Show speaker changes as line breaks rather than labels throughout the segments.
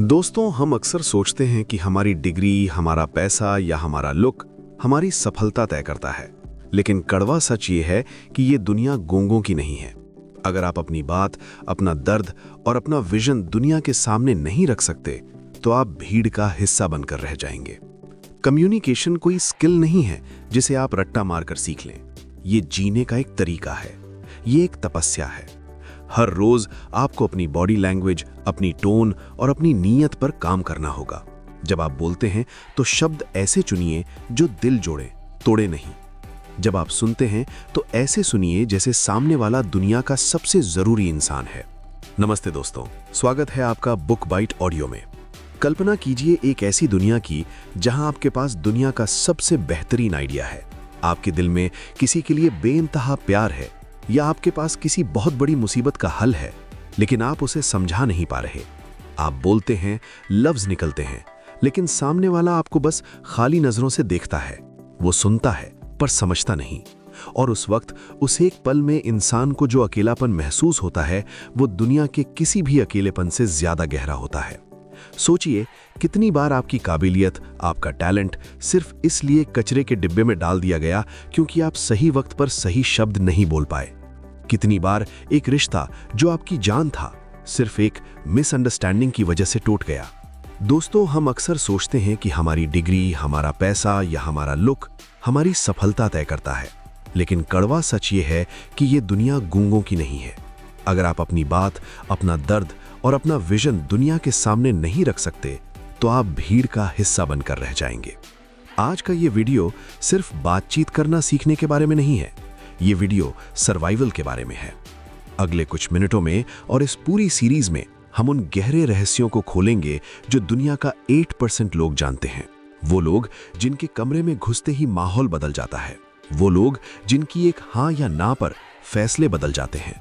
दोस्तों, हम अक्सर सोचते हैं कि हमारी डिग्री, हमारा पैसा या हमारा लुक हमारी सफलता तय करता है। लेकिन कड़वा सच ये है कि ये दुनिया गूंगों की नहीं है। अगर आप अपनी बात, अपना दर्द और अपना विजन दुनिया के सामने नहीं रख सकते, तो आप भीड़ का हिस्सा बनकर रह जाएंगे। कम्युनिकेशन कोई स्किल नहीं है जिसे आप रट्टा मारकर सीख लें। ये जीने का एक तरीका है, ये एक तपस्या है। हर रोज आपको अपनी बॉडी लैंग्वेज, अपनी टोन और अपनी नीयत पर काम करना होगा। जब आप बोलते हैं तो शब्द ऐसे चुनिए जो दिल जोड़े, तोड़े नहीं। जब आप सुनते हैं तो ऐसे सुनिए जैसे सामने वाला दुनिया का सबसे जरूरी इंसान है। नमस्ते दोस्तों, स्वागत है आपका बुक बाइट ऑडियो में। कल्पना कीजिए एक ऐसी दुनिया की जहां आपके पास दुनिया का सबसे बेहतरीन आइडिया है। आपके दिल में किसी के लिए बेइंतहा प्यार है, या आपके पास किसी बहुत बड़ी मुसीबत का हल है, लेकिन आप उसे समझा नहीं पा रहे। आप बोलते हैं, लफ्ज निकलते हैं, लेकिन सामने वाला आपको बस खाली नजरों से देखता है। वो सुनता है पर समझता नहीं। और उस वक्त, उस एक पल में इंसान को जो अकेलापन महसूस होता है, वो दुनिया के किसी भी अकेलेपन से ज्यादा गहरा होता है। सोचिए, कितनी बार आपकी काबिलियत, आपका टैलेंट सिर्फ इसलिए कचरे के डिब्बे में डाल दिया गया क्योंकि आप सही वक्त पर सही शब्द नहीं बोल पाए। कितनी बार एक रिश्ता जो आपकी जान था, सिर्फ एक मिसअंडरस्टैंडिंग की वजह से टूट गया। दोस्तों, हम अक्सर सोचते हैं कि हमारी डिग्री, हमारा पैसा या हमारा लुक हमारी सफलता तय करता है। लेकिन कड़वा सच ये है कि ये दुनिया गूंगों की नहीं है। अगर आप अपनी बात, अपना दर्द और अपना विजन दुनिया के सामने नहीं रख सकते, तो आप भीड़ का हिस्सा बनकर रह जाएंगे। आज का ये वीडियो सिर्फ बातचीत करना सीखने के बारे में नहीं है। ये वीडियो सर्वाइवल के बारे में है। अगले कुछ मिनटों में और इस पूरी सीरीज में हम उन गहरे रहस्यों को खोलेंगे जो दुनिया का 8% लोग जानते हैं। वो लोग जिनके कमरे में घुसते ही माहौल बदल जाता है। वो लोग जिनकी एक हाँ या ना पर फैसले बदल जाते हैं।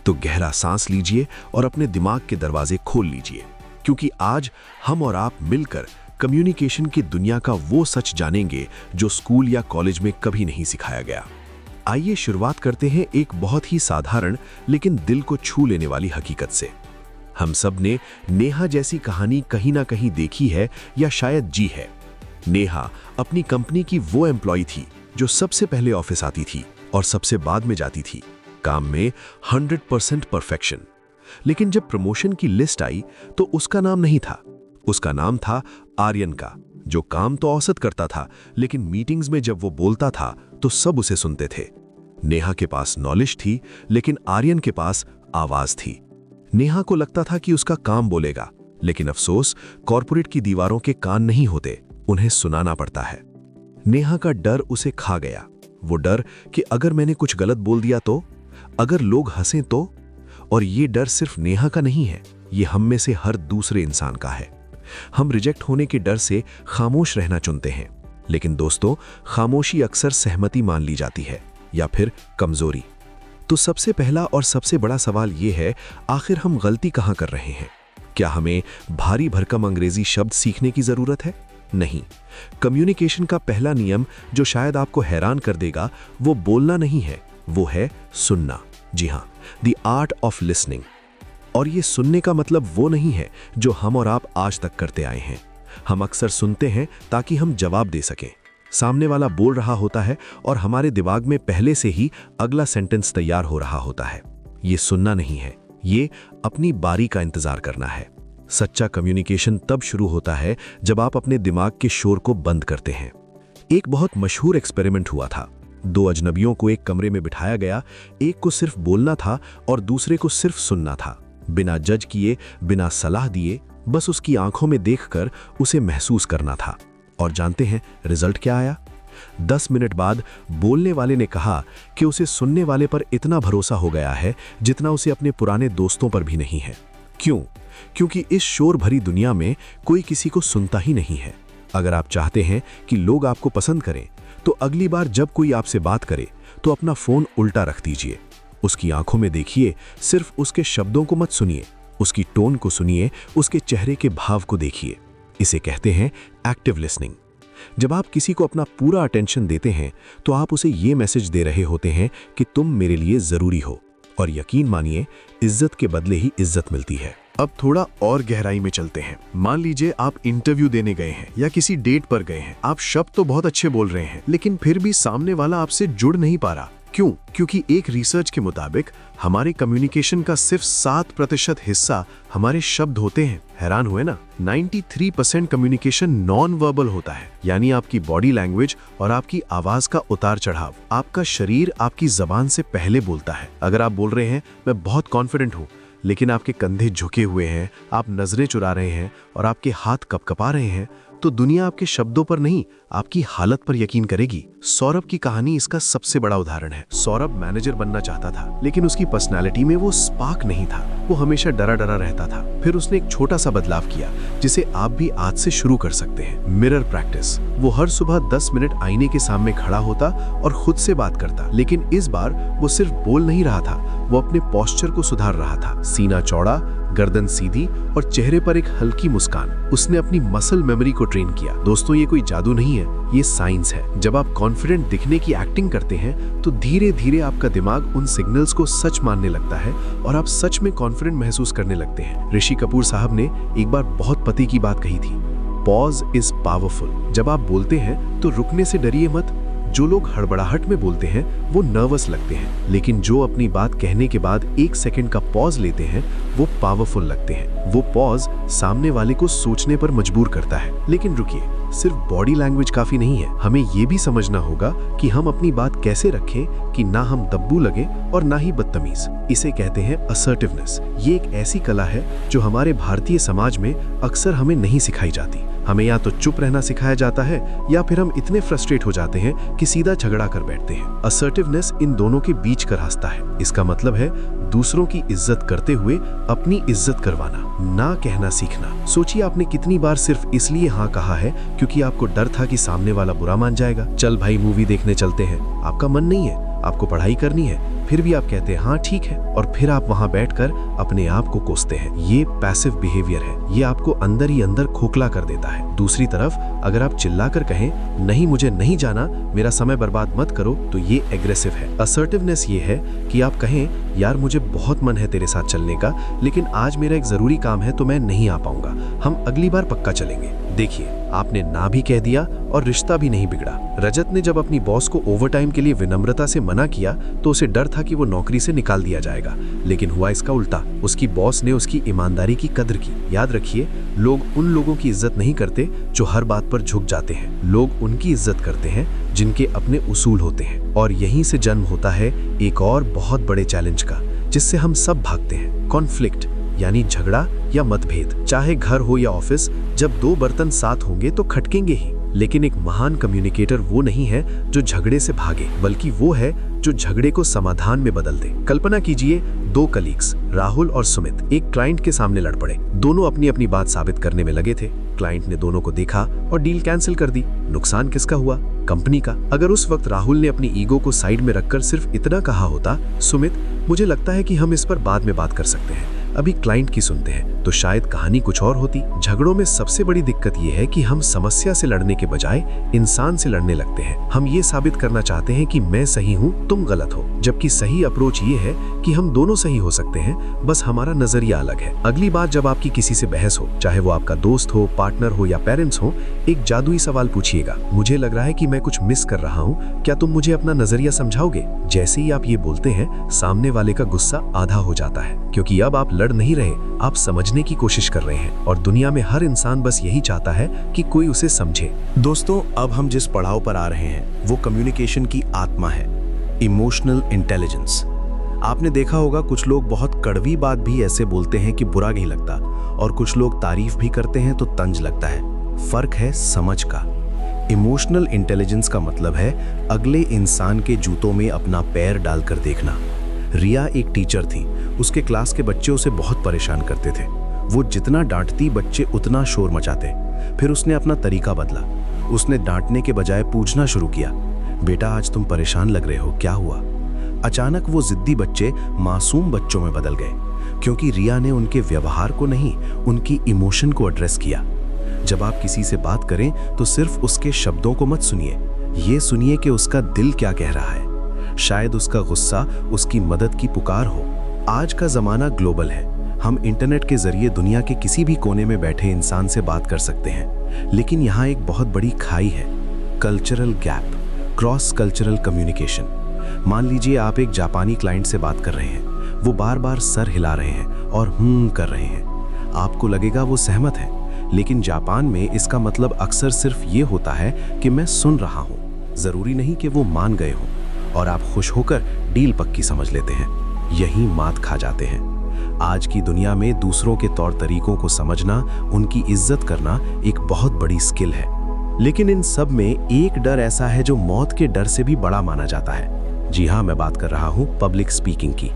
तो गहरा सांस लीजिए और अपने दिमाग के दरवाजे खोल लीजिए, क्योंकि आज हम और आप मिलकर कम्युनिकेशन की दुनिया का वो सच जानेंगे जो स्कूल या कॉलेज में कभी नहीं सिखाया गया। आइए शुरुआत करते हैं एक बहुत ही साधारण लेकिन दिल को छू लेने वाली हकीकत से। हम सब ने नेहा जैसी कहानी कहीं ना कहीं देखी है या शायद जी है। नेहा अपनी कंपनी की वो एम्प्लॉय थी जो सबसे पहले ऑफिस आती थी और सबसे बाद में जाती थी। काम में 100% परफेक्शन। लेकिन जब प्रमोशन की लिस्ट आई तो उसका नाम नहीं था। उसका नाम था आर्यन का, जो काम तो औसत करता था, लेकिन मीटिंग्स में जब वो बोलता था तो सब उसे सुनते थे। नेहा के पास नॉलेज थी, लेकिन आर्यन के पास आवाज थी। नेहा को लगता था कि उसका काम बोलेगा, लेकिन अफसोस, कॉर्पोरेट की दीवारों के कान नहीं होते, उन्हें सुनाना पड़ता है। नेहा का डर उसे खा गया। वो डर कि अगर मैंने कुछ गलत बोल दिया तो, अगर लोग हंसें तो। और ये डर सिर्फ नेहा का नहीं है, ये हम में से हर दूसरे इंसान का है। हम रिजेक्ट होने के डर से खामोश रहना चुनते हैं। लेकिन दोस्तों, खामोशी अक्सर सहमति मान ली जाती है या फिर कमजोरी। तो सबसे पहला और सबसे बड़ा सवाल ये है, आखिर हम गलती कहां कर रहे हैं? क्या हमें भारी भरकम अंग्रेजी शब्द सीखने की जरूरत है? नहीं। कम्युनिकेशन का पहला नियम, जो शायद आपको हैरान कर देगा, वो बोलना नहीं है, वो है सुनना। जी हाँ, द आर्ट ऑफ लिसनिंग। और ये सुनने का मतलब वो नहीं है जो हम और आप आज तक करते आए हैं। हम अक्सर सुनते हैं ताकि हम जवाब दे सकें। सामने वाला बोल रहा होता है और हमारे दिमाग में पहले से ही अगला सेंटेंस तैयार हो रहा होता है। ये सुनना नहीं है, ये अपनी बारी का इंतजार करना है। सच्चा कम्युनिकेशन तब शुरू होता है जब आप अपने दिमाग के शोर को बंद करते हैं। एक बहुत मशहूर एक्सपेरिमेंट हुआ था। 2 अजनबियों को एक कमरे में बिठाया गया। एक को सिर्फ बोलना था और दूसरे को सिर्फ सुनना था। बिना जज किए, बिना सलाह दिए, बस उसकी आंखों में देखकर उसे महसूस करना था। और जानते हैं रिजल्ट क्या आया? 10 मिनट बाद बोलने वाले ने कहा कि उसे सुनने वाले पर इतना भरोसा हो गया है जितना उसे अपने पुराने दोस्तों पर भी नहीं है। क्यों? क्योंकि इस शोर भरी दुनिया में कोई किसी को सुनता ही नहीं है। अगर आप चाहते हैं कि लोग आपको पसंद करें, तो अगली बार जब कोई आपसे बात करे तो अपना फोन उल्टा रख दीजिए। उसकी आंखों में देखिए, सिर्फ उसके शब्दों को मत सुनिए, उसकी टोन को सुनिए, उसके चेहरे के भाव को देखिए। इसे कहते हैं एक्टिव लिसनिंग। जब आप किसी को अपना पूरा अटेंशन देते हैं, तो आप उसे ये मैसेज दे रहे होते हैं कि तुम मेरे लिए जरूरी हो। और यकीन मानिए, इज्जत के बदले ही इज्जत मिलती है।
अब थोड़ा और गहराई में चलते हैं। मान लीजिए आप इंटरव्यू देने गए हैं या किसी डेट पर गए हैं। आप शब्द तो बहुत अच्छे बोल रहे हैं, लेकिन फिर भी सामने वाला आपसे जुड़ नहीं पा रहा। क्यों? क्योंकि एक रिसर्च के मुताबिक हमारे कम्युनिकेशन का सिर्फ 7% हिस्सा हमारे शब्द होते हैं। हैरान हुए ना? 93% कम्युनिकेशन नॉन वर्बल होता है, यानी आपकी बॉडी लैंग्वेज और आपकी आवाज का उतार चढ़ाव। आपका शरीर आपकी जबान से पहले बोलता है। अगर आप बोल रहे हैं मैं बहुत कॉन्फिडेंट हूँ, लेकिन आपके कंधे झुके हुए हैं, आप नजरें चुरा रहे हैं और आपके हाथ कपकपा रहे हैं, तो दुनिया आपके शब्दों पर नहीं, आपकी हालत पर यकीन करेगी। सौरभ की कहानी इसका सबसे बड़ा उदाहरण है। सौरभ मैनेजर बनना चाहता था, लेकिन उसकी पर्सनालिटी में वो स्पार्क नहीं था। वो हमेशा डरा डरा रहता था। फिर उसने एक छोटा सा बदलाव किया, जिसे आप भी आज से शुरू कर सकते हैं। Mirror practice. वो हर सुबह 10 मिनट आईने के सामने खड़ा होता और खुद से बात करता। लेकिन इस बार वो सिर्फ बोल नहीं रहा था, वो अपने पोस्चर को सुधार रहा था। सीना चौड़ा, गर्दन सीधी और चेहरे पर एक हल्की मुस्कान। उसने अपनी मसल मेमोरी को ट्रेन किया। दोस्तों, ये कोई जादू नहीं है, ये साइंस है। जब आप कॉन्फिडेंट दिखने की एक्टिंग करते हैं, तो धीरे धीरे आपका दिमाग उन सिग्नल्स को सच मानने लगता है और आप सच में कॉन्फिडेंट महसूस करने लगते हैं। ऋषि कपूर साहब ने एक बार बहुत पते की बात कही थी, पॉज इज पावरफुल। जब आप बोलते हैं तो रुकने से डरिए मत। जो लोग हड़बड़ाहट में बोलते हैं वो नर्वस लगते हैं, लेकिन जो अपनी बात कहने के बाद 1 सेकंड का पॉज लेते हैं वो पावरफुल लगते हैं। वो पॉज सामने वाले को सोचने पर मजबूर करता है। लेकिन रुकिए, सिर्फ बॉडी लैंग्वेज काफी नहीं है। हमें ये भी समझना होगा कि हम अपनी बात कैसे रखें कि ना हम दब्बू लगे और ना ही बदतमीज। इसे कहते हैं असर्टिवनेस। ये एक ऐसी कला है जो हमारे भारतीय समाज में अक्सर हमें नहीं सिखाई जाती। हमें या तो चुप रहना सिखाया जाता है या फिर हम इतने फ्रस्ट्रेट हो जाते हैं कि सीधा झगड़ा कर बैठते हैं। असर्टिवनेस इन दोनों के बीच का रास्ता है। इसका मतलब है दूसरों की इज्जत करते हुए अपनी इज्जत करवाना, ना कहना सीखना। सोचिए, आपने कितनी बार सिर्फ इसलिए हाँ कहा है क्योंकि आपको डर था कि सामने वाला बुरा मान जाएगा। चल भाई, मूवी देखने चलते हैं। आपका मन नहीं है, आपको पढ़ाई करनी है, फिर भी आप कहते हैं हाँ ठीक है, और फिर आप वहां बैठकर अपने आप को कोसते हैं। ये पैसिव बिहेवियर है। ये आपको अंदर ही अंदर खोखला कर देता है। दूसरी तरफ अगर आप चिल्लाकर कहें नहीं, मुझे नहीं जाना, मेरा समय बर्बाद मत करो, तो ये एग्रेसिव है। असर्टिवनेस ये है कि आप कहें यार मुझे बहुत मन है तेरे साथ चलने का, लेकिन आज मेरा एक जरूरी काम है तो मैं नहीं आ पाऊंगा, हम अगली बार पक्का चलेंगे। देखिए, आपने ना भी कह दिया और रिश्ता भी नहीं बिगड़ा। रजत ने जब अपनी बॉस को ओवरटाइम के लिए विनम्रता से मना किया तो उसे डर था कि वो नौकरी से निकाल दिया जाएगा, लेकिन हुआ इसका उल्टा। उसकी बॉस ने उसकी ईमानदारी की कदर की। याद रखिए, लोग उन लोगों की इज्जत नहीं करते जो हर बात पर झुक जाते हैं। लोग उनकी इज्जत करते हैं जिनके अपने उसूल होते हैं। और यहीं से जन्म होता है एक और बहुत बड़े चैलेंज का, जिससे हम सब भागते हैं, कॉन्फ्लिक्ट, यानी झगड़ा या मतभेद। चाहे घर हो या ऑफिस, जब दो बर्तन साथ होंगे तो खटकेंगे ही। लेकिन एक महान कम्युनिकेटर वो नहीं है जो झगड़े से भागे, बल्कि वो है जो झगड़े को समाधान में बदल दे। कल्पना कीजिए, 2 कलीग्स राहुल और सुमित एक क्लाइंट के सामने लड़ पड़े। दोनों अपनी अपनी बात साबित करने में लगे थे। क्लाइंट ने दोनों को देखा और डील कैंसिल कर दी। नुकसान किसका हुआ? कंपनी का। अगर उस वक्त राहुल ने अपनी ईगो को साइड में रखकर सिर्फ इतना कहा होता, सुमित मुझे लगता है कि हम इस पर बाद में बात कर सकते हैं, अभी क्लाइंट की सुनते हैं, तो शायद कहानी कुछ और होती। झगड़ों में सबसे बड़ी दिक्कत यह है कि हम समस्या से लड़ने के बजाय इंसान से लड़ने लगते हैं। हम ये साबित करना चाहते हैं कि मैं सही हूँ, तुम गलत हो, जबकि सही अप्रोच ये है कि हम दोनों सही हो सकते हैं, बस हमारा नजरिया अलग है। अगली बार जब आपकी किसी से बहस हो, चाहे वो आपका दोस्त हो, पार्टनर हो या पेरेंट्स हो, एक जादुई सवाल पूछिएगा, मुझे लग रहा है कि मैं कुछ मिस कर रहा हूँ, क्या तुम मुझे अपना नजरिया समझाओगे? जैसे ही आप ये बोलते हैं, सामने वाले का गुस्सा आधा हो जाता है, क्योंकि अब आप लड़ नहीं रहे, आप समझने की कोशिश कर रहे हैं। और दुनिया में हर इंसान बस यही चाहता है कि कोई उसे समझे।
दोस्तों, अब हम जिस पड़ाव पर आ रहे हैं वो कम्युनिकेशन की आत्मा है, इमोशनल इंटेलिजेंस। आपने देखा होगा, कुछ लोग बहुत कड़वी बात भी ऐसे बोलते हैं कि बुरा नहीं लगता, और कुछ लोग तारीफ भी करते हैं तो तंज लगता है। फर्क है समझ का। इमोशनल इंटेलिजेंस का मतलब है अगले इंसान के जूतों में अपना पैर डालकर देखना। रिया एक टीचर थी। उसके क्लास के बच्चे उसे बहुत परेशान करते थे। वो जितना डांटती, बच्चे उतना शोर मचाते। फिर उसने अपना तरीका बदला। उसने डांटने के बजाय पूछना शुरू किया, बेटा आज तुम परेशान लग रहे हो, क्या हुआ? अचानक वो जिद्दी बच्चे मासूम बच्चों में बदल गए, क्योंकि रिया ने उनके व्यवहार को नहीं, उनकी इमोशन को एड्रेस किया। जब आप किसी से बात करें तो सिर्फ उसके शब्दों को मत सुनिए, ये सुनिए कि उसका दिल क्या कह रहा है। शायद उसका गुस्सा उसकी मदद की पुकार हो। आज का जमाना ग्लोबल है। हम इंटरनेट के जरिए दुनिया के किसी भी कोने में बैठे इंसान से बात कर सकते हैं, लेकिन यहाँ एक बहुत बड़ी खाई है, cultural gap, cross cultural communication. मान लीजिए आप एक जापानी क्लाइंट से बात कर रहे हैं, वो बार बार सर हिला रहे हैं और कर रहे हैं। आपको लगेगा वो सहमत है, लेकिन जापान में इसका मतलब अक्सर सिर्फ ये होता है कि मैं सुन रहा हूँ, जरूरी नहीं कि वो मान गए हों, और आप खुश होकर डील पक्की समझ लेते हैं। यही मात खा जाते हैं। आज की दुनिया में दूसरों के तौर तरीकों को समझना, उनकी इज्जत करना एक बहुत बड़ी स्किल है। लेकिन इन सब में एक डर ऐसा है जो मौत के डर से भी बड़ा माना जाता है। जी हाँ, मैं बात कर रहा हूँ पब्लिक स्पीकिंग की।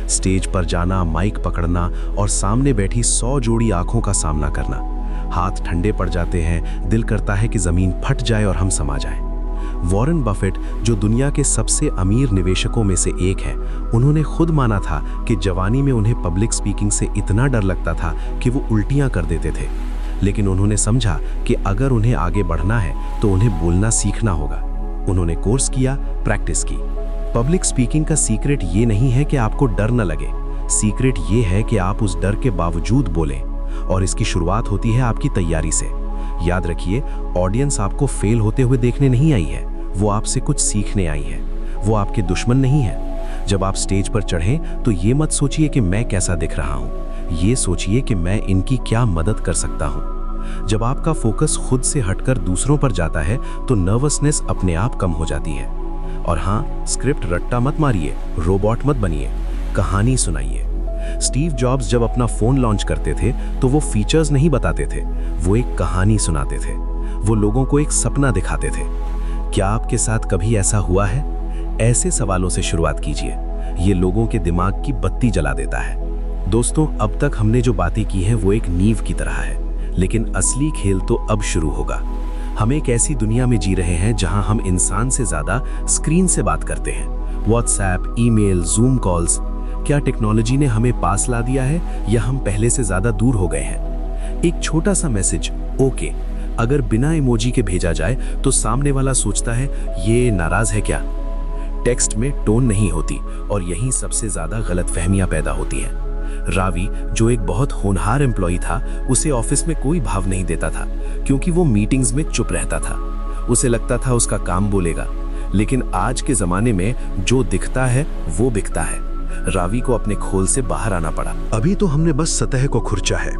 स्टेज पर जाना, माइक पकड़ना और सामने बैठी 100 जोड़ी आंखों का सामना करना। हाथ ठंडे पड़ जाते हैं, दिल करता है कि जमीन फट जाए और हम समा जाएं। वॉरेन बफेट, जो दुनिया के सबसे अमीर निवेशकों में से एक है, उन्होंने खुद माना था कि जवानी में उन्हें पब्लिक स्पीकिंग से इतना डर लगता था कि वो उल्टियां कर देते थे। लेकिन उन्होंने समझा कि अगर उन्हें आगे बढ़ना है तो उन्हें बोलना सीखना होगा। उन्होंने कोर्स किया, प्रैक्टिस की। पब्लिक स्पीकिंग का सीक्रेट ये नहीं है कि आपको डर न लगे, सीक्रेट ये है कि आप उस डर के बावजूद बोलें, और इसकी शुरुआत होती है आपकी तैयारी से। याद रखिए, ऑडियंस आपको फेल होते हुए देखने नहीं आई है, वो आपसे कुछ सीखने आई है। वो आपके दुश्मन नहीं है। जब आप स्टेज पर चढ़ें तो ये मत सोचिए कि मैं कैसा दिख रहा हूँ, ये सोचिए कि मैं इनकी क्या मदद कर सकता हूँ। जब आपका फोकस खुद से हटकर दूसरों पर जाता है तो नर्वसनेस अपने आप कम हो जाती है। और हाँ, स्क्रिप्ट रट्टा मत मारिए, रोबोट मत बनिए, कहानी सुनाइए। स्टीव जॉब्स जब अपना फोन लॉन्च करते थे तो वो फीचर्स नहीं बताते थे, वो एक कहानी सुनाते थे। वो लोगों को एक सपना दिखाते थे। क्या आपके साथ कभी ऐसा हुआ है? ऐसे सवालों से शुरुआत कीजिए, ये लोगों के दिमाग की बत्ती जला देता है। दोस्तों, अब तक हमने जो बातें की हैं वो एक नींव की तरह है, लेकिन असली खेल तो अब शुरू होगा। हम एक ऐसी दुनिया में जी रहे हैं जहां हम इंसान से ज्यादा स्क्रीन से बात करते हैं। WhatsApp, email, zoom calls. क्या टेक्नोलॉजी ने हमें पास ला दिया है या हम पहले से ज्यादा दूर हो गए हैं? एक छोटा सा मैसेज ओके अगर बिना इमोजी के भेजा जाए तो सामने वाला सोचता है ये नाराज है क्या। टेक्स्ट में टोन नहीं होती, और यही सबसे ज्यादा गलतफहमियां पैदा होती हैं। रावी, जो एक बहुत होनहार एम्प्लॉई था, उसे ऑफिस में कोई भाव नहीं देता था क्योंकि वो मीटिंग्स में चुप रहता था। उसे लगता था उसका काम बोलेगा, लेकिन आज के जमाने में जो दिखता है वो बिकता है। रावी को अपने खोल से बाहर आना पड़ा।
अभी तो हमने बस सतह को खुरचा है।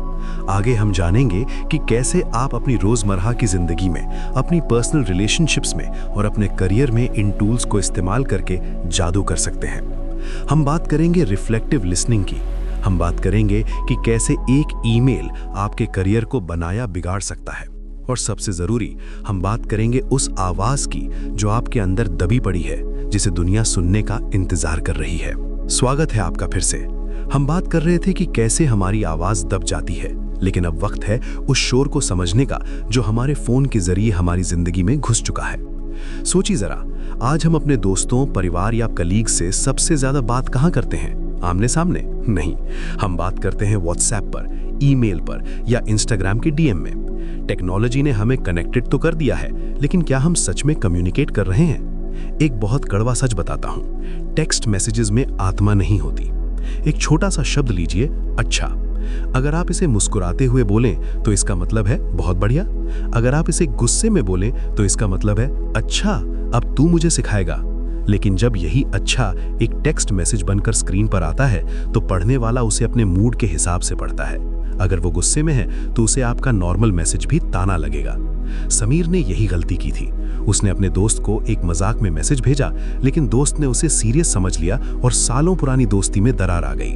आगे हम जानेंगे कि कैसे आप अपनी रोजमर्रा की जिंदगी में, अपनी पर्सनल रिलेशनशिप्स में और अपने करियर में इन टूल्स को इस्तेमाल करके जादू कर सकते हैं। हम बात करेंगे रिफ्लेक्टिव लिसनिंग की। हम बात करेंगे कि कैसे एक ईमेल आपके करियर को बनाया बिगाड़ सकता है। और सबसे जरूरी, हम बात करेंगे उस आवाज की जो आपके अंदर दबी पड़ी है, जिसे दुनिया सुनने का इंतजार कर रही है। स्वागत है आपका फिर से। हम बात कर रहे थे कि कैसे हमारी आवाज दब जाती है, लेकिन अब वक्त है उस शोर को समझने का जो हमारे फोन के जरिए हमारी जिंदगी में घुस चुका है। सोचिए जरा, आज हम अपने दोस्तों, परिवार या कलीग से सबसे ज्यादा बात कहाँ करते हैं? आमने सामने नहीं, हम बात करते हैं व्हाट्सएप पर, ईमेल पर या इंस्टाग्राम के डीएम में। टेक्नोलॉजी ने हमें कनेक्टेड तो कर दिया है, लेकिन क्या हम सच में कम्युनिकेट कर रहे हैं? एक बहुत कड़वा सच बताता हूं, टेक्स्ट मैसेजेस में आत्मा नहीं होती। एक छोटा सा शब्द लीजिए, अच्छा। अगर आप इसे मुस्कुराते हुए बोलें तो इसका मतलब है बहुत बढ़िया। अगर आप इसे गुस्से में बोलें तो इसका मतलब है अच्छा, अब तू मुझे सिखाएगा। लेकिन जब यही अच्छा एक टेक्स्ट मैसेज बनकर स्क्रीन पर आता है तो पढ़ने वाला उसे अपने मूड के हिसाब से पढ़ता है। अगर वो गुस्से में है तो उसे आपका नॉर्मल मैसेज भी ताना लगेगा। समीर ने यही गलती की थी। उसने अपने दोस्त को एक मजाक में मैसेज भेजा, लेकिन दोस्त ने उसे सीरियस समझ लिया और सालों पुरानी दोस्ती में दरार आ गई।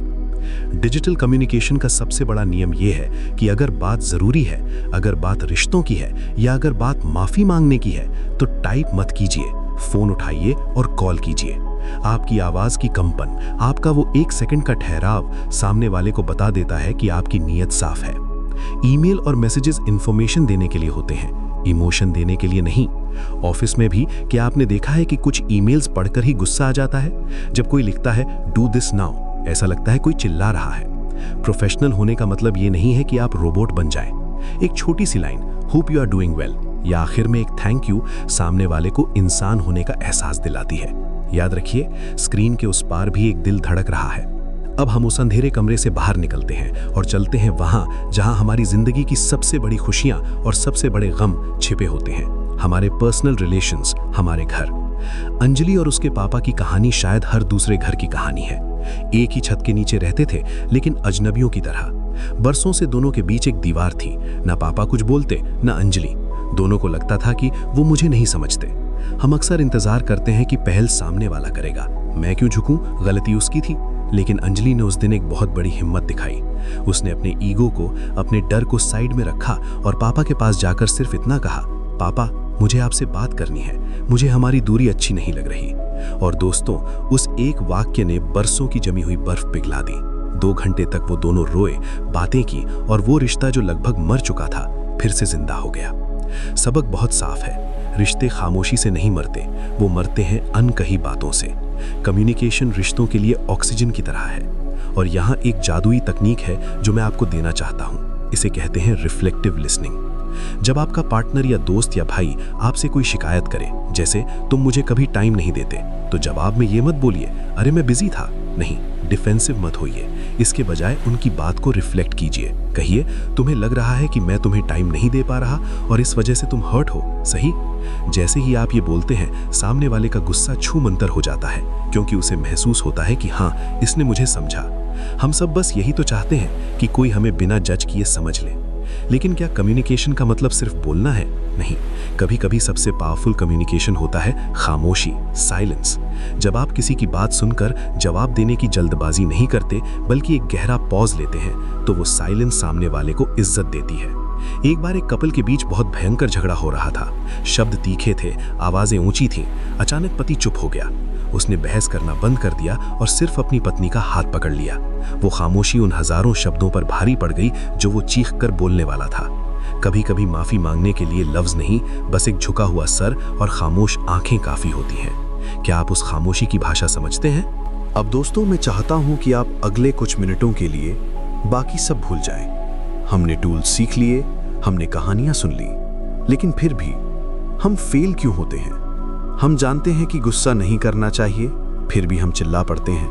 डिजिटल कम्युनिकेशन का सबसे बड़ा नियम यह है कि अगर बात जरूरी है, अगर बात रिश्तों की है या अगर बात माफी मांगने की है तो टाइप मत कीजिए, फोन उठाइए और कॉल कीजिए। आपकी आवाज की कंपन, आपका वो 1 सेकंड का ठहराव सामने वाले को बता देता है कि आपकी नीयत साफ है। ईमेल और मैसेजेस इंफॉर्मेशन देने के लिए होते हैं, इमोशन देने के लिए नहीं। ऑफिस में भी क्या आपने देखा है कि कुछ ईमेल्स पढ़कर ही गुस्सा आ जाता है? जब कोई लिखता है डू दिस नाउ, ऐसा लगता है कोई चिल्ला रहा है। प्रोफेशनल होने का मतलब ये नहीं है कि आप रोबोट बन जाएं। एक छोटी सी line, hope you are doing well, या आखिर में एक थैंक यू सामने वाले को इंसान होने का एहसास दिलाती है। याद रखिए, स्क्रीन के उस पार भी एक दिल धड़क रहा है।
अब हम उस अंधेरे कमरे से बाहर निकलते हैं और चलते हैं वहां जहां हमारी जिंदगी की सबसे बड़ी खुशियां और सबसे बड़े गम छिपे होते हैं, हमारे पर्सनल रिलेशंस, हमारे घर। अंजलि और उसके पापा की कहानी शायद हर दूसरे घर की कहानी है। एक ही छत के नीचे रहते थे, लेकिन अजनबियों की तरह। बरसों से दोनों के बीच एक दीवार थी। ना पापा कुछ बोलते, ना अंजलि। दोनों को लगता था कि वो मुझे नहीं समझते। हम अक्सर इंतजार करते हैं कि पहल सामने वाला करेगा, मैं क्यों झुकूं, गलती उसकी थी। लेकिन अंजलि ने उस दिन एक बहुत बड़ी हिम्मत दिखाई। उसने अपने ईगो को, अपने डर को साइड में रखा और पापा के पास जाकर सिर्फ इतना कहा, पापा मुझे आपसे बात करनी है, मुझे हमारी दूरी अच्छी नहीं लग रही। और दोस्तों, उस एक वाक्य ने बरसों की जमी हुई बर्फ पिघला दी। 2 घंटे तक वो दोनों रोए, बातें की और वो रिश्ता जो लगभग मर चुका था फिर से जिंदा हो गया। सबक बहुत साफ है, रिश्ते खामोशी से नहीं मरते, वो मरते हैं अनकही बातों से। कम्युनिकेशन रिश्तों के लिए ऑक्सीजन की तरह है। और यहाँ एक जादुई तकनीक है जो मैं आपको देना चाहता हूँ। इसे कहते हैं रिफ्लेक्टिव लिसनिंग। जब आपका पार्टनर या दोस्त या भाई आपसे कोई शिकायत करे, जैसे तुम मुझे कभी टाइम नहीं देते, तो जवाब में ये मत बोलिए, अरे मैं बिजी था। नहीं, डिफेंसिव मत होइए। इसके बजाय उनकी बात को रिफ्लेक्ट कीजिए। कहिए, तुम्हें लग रहा है कि मैं तुम्हें टाइम नहीं दे पा रहा और इस वजह से तुम हर्ट हो, सही? जैसे ही आप ये बोलते हैं, सामने वाले का गुस्सा छू मंतर हो जाता है, क्योंकि उसे महसूस होता है कि हाँ, इसने मुझे समझा। हम सब बस यही तो चाहते हैं कि कोई हमें बिना जज किए समझ ले। लेकिन क्या कम्युनिकेशन का मतलब सिर्फ बोलना है? नहीं, कभी कभी सबसे पावरफुल कम्युनिकेशन होता है खामोशी, साइलेंस। जब आप किसी की बात सुनकर जवाब देने की जल्दबाजी नहीं करते, बल्कि एक गहरा पॉज लेते हैं, तो वो साइलेंस सामने वाले को इज्जत देती है। एक बार एक कपल के बीच बहुत भयंकर झगड़ा हो रहा था। शब्द तीखे थे, आवाजें ऊंची थीं। अचानक पति चुप हो गया। उसने बहस करना बंद कर दिया और सिर्फ अपनी पत्नी का हाथ पकड़ लिया। वो खामोशी उन हजारों शब्दों पर भारी पड़ गई जो वो चीख कर बोलने वाला था। कभी कभी माफी मांगने के लिए लफ्ज नहीं, बस एक झुका हुआ सर और खामोश आंखें काफी होती हैं। क्या आप उस खामोशी की भाषा समझते हैं?
अब दोस्तों, मैं चाहता हूं कि आप अगले कुछ मिनटों के लिए बाकी सब भूल जाएं। हमने टूल सीख लिए, हमने कहानियां सुन ली, लेकिन फिर भी हम फेल क्यों होते हैं? हम जानते हैं कि गुस्सा नहीं करना चाहिए, फिर भी हम चिल्ला पड़ते हैं।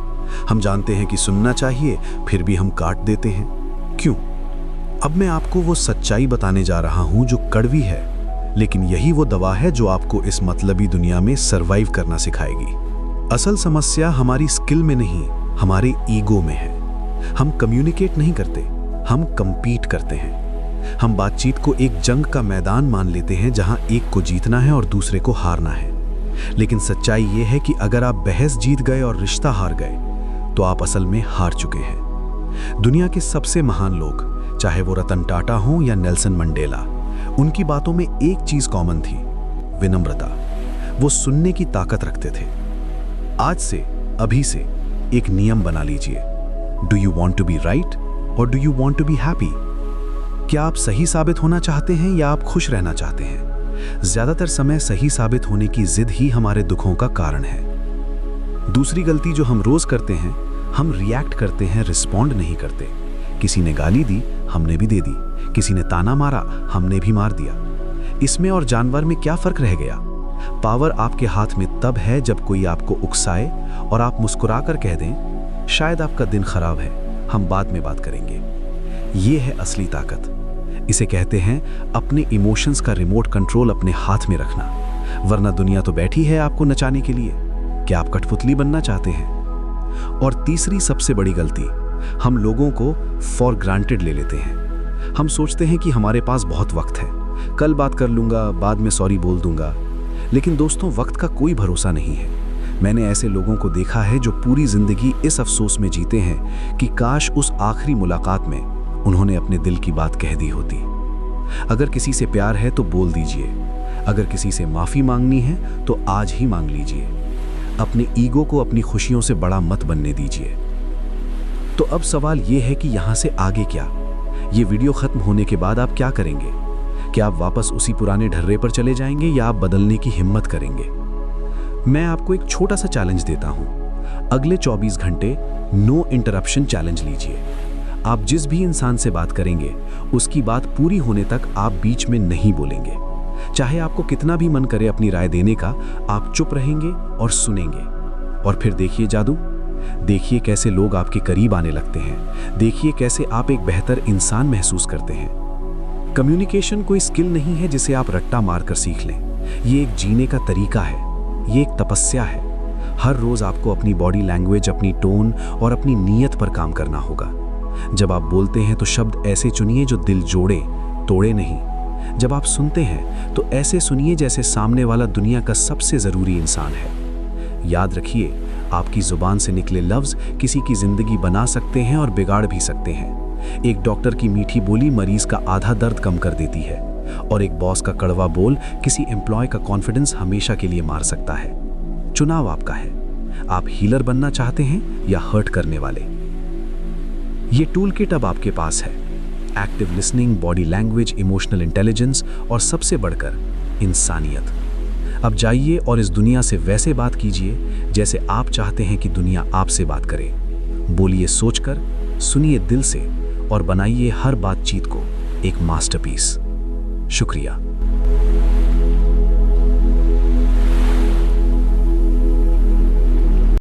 हम जानते हैं कि सुनना चाहिए, फिर भी हम काट देते हैं। क्यों? अब मैं आपको वो सच्चाई बताने जा रहा हूं जो कड़वी है, लेकिन यही वो दवा है जो आपको इस मतलबी दुनिया में सरवाइव करना सिखाएगी। असल समस्या हमारी स्किल में नहीं, हमारे ईगो में है। हम कम्युनिकेट नहीं करते, हम कंपीट करते हैं। हम बातचीत को एक जंग का मैदान मान लेते हैं जहां एक को जीतना है और दूसरे को हारना है। लेकिन सच्चाई यह है कि अगर आप बहस जीत गए और रिश्ता हार गए, तो आप असल में हार चुके हैं। दुनिया के सबसे महान लोग, चाहे वो रतन टाटा हों या नेल्सन मंडेला, उनकी बातों में एक चीज कॉमन थी, विनम्रता। वो सुनने की ताकत रखते थे। आज से, अभी से एक नियम बना लीजिए। Do you want to be right और do you want to be happy? क्या आप सही साबित होना चाहते हैं या आप खुश रहना चाहते हैं? ज्यादातर समय सही साबित होने की जिद ही हमारे दुखों का कारण है। दूसरी गलती जो हम रोज करते हैं, हम रिएक्ट करते हैं, रिस्पॉन्ड नहीं करते। किसी ने गाली दी, हमने भी दे दी। किसी ने ताना मारा, हमने भी मार दिया। इसमें और जानवर में क्या फर्क रह गया? पावर आपके हाथ में तब है जब कोई आपको उकसाए और आप मुस्कुराकर कह दें, शायद आपका दिन खराब है, हम बाद में बात करेंगे। ये है असली ताकत। इसे कहते हैं अपने इमोशंस का रिमोट कंट्रोल अपने हाथ में रखना, वरना दुनिया तो बैठी है आपको नचाने के लिए। क्या आप कठपुतली बनना चाहते हैं? और तीसरी सबसे बड़ी गलती, हम लोगों को फॉर ग्रांटेड ले लेते हैं। हम सोचते हैं कि हमारे पास बहुत वक्त है, कल बात कर लूंगा, बाद में सॉरी बोल दूंगा। लेकिन दोस्तों, वक्त का कोई भरोसा नहीं है। मैंने ऐसे लोगों को देखा है जो पूरी जिंदगी इस अफसोस में जीते हैं कि काश उस आखिरी मुलाकात में उन्होंने अपने दिल की बात कह दी होती। अगर किसी से प्यार है तो बोल दीजिए। अगर किसी से माफी मांगनी है तो आज ही मांग लीजिए। अपने ईगो को अपनी खुशियों से बड़ा मत बनने दीजिए। तो अब सवाल यह है कि यहां से आगे क्या? ये वीडियो खत्म होने के बाद आप क्या करेंगे? क्या आप वापस उसी पुराने ढर्रे पर चले जाएंगे या आप बदलने की हिम्मत करेंगे? मैं आपको एक छोटा सा चैलेंज देता हूं। अगले 24 घंटे नो इंटरप्शन चैलेंज लीजिए। आप जिस भी इंसान से बात करेंगे, उसकी बात पूरी होने तक आप बीच में नहीं बोलेंगे। चाहे आपको कितना भी मन करे अपनी राय देने का, आप चुप रहेंगे और सुनेंगे। और फिर देखिए जादू,
देखिए कैसे लोग आपके करीब आने लगते हैं। देखिए कैसे आप एक बेहतर इंसान महसूस करते हैं। कम्युनिकेशन कोई स्किल नहीं है जिसे आप रट्टा मारकर सीख लें। ये एक जीने का तरीका है, ये एक तपस्या है। हर रोज आपको अपनी बॉडी लैंग्वेज, अपनी टोन और अपनी नीयत पर काम करना होगा। जब आप बोलते हैं तो शब्द ऐसे चुनिए जो दिल जोड़े, तोड़े नहीं। जब आप सुनते हैं तो ऐसे सुनिए जैसे सामने वाला दुनिया का सबसे ज़रूरी इंसान है। याद रखिए, आपकी ज़ुबान से निकले लफ्ज़ किसी की ज़िंदगी बना सकते हैं और बिगाड़ भी सकते हैं। एक डॉक्टर की मीठी बोली मरीज़ का आधा दर्द कम कर देती है, और एक बॉस का कड़वा बोल किसी एम्प्लॉय का कॉन्फिडेंस हमेशा के लिए मार सकता है। चुनाव आपका है। आप हीलर बनना चाहते हैं या हर्ट करने वाले। ये टूल किट अब आपके पास है। Active listening, body language, emotional intelligence और सबसे बढ़कर इंसानियत। अब जाइए और इस दुनिया से वैसे बात कीजिए जैसे आप चाहते हैं कि दुनिया आपसे बात करे। बोलिए सोचकर, सुनिए दिल से और बनाइए हर बातचीत को एक मास्टरपीस। शुक्रिया।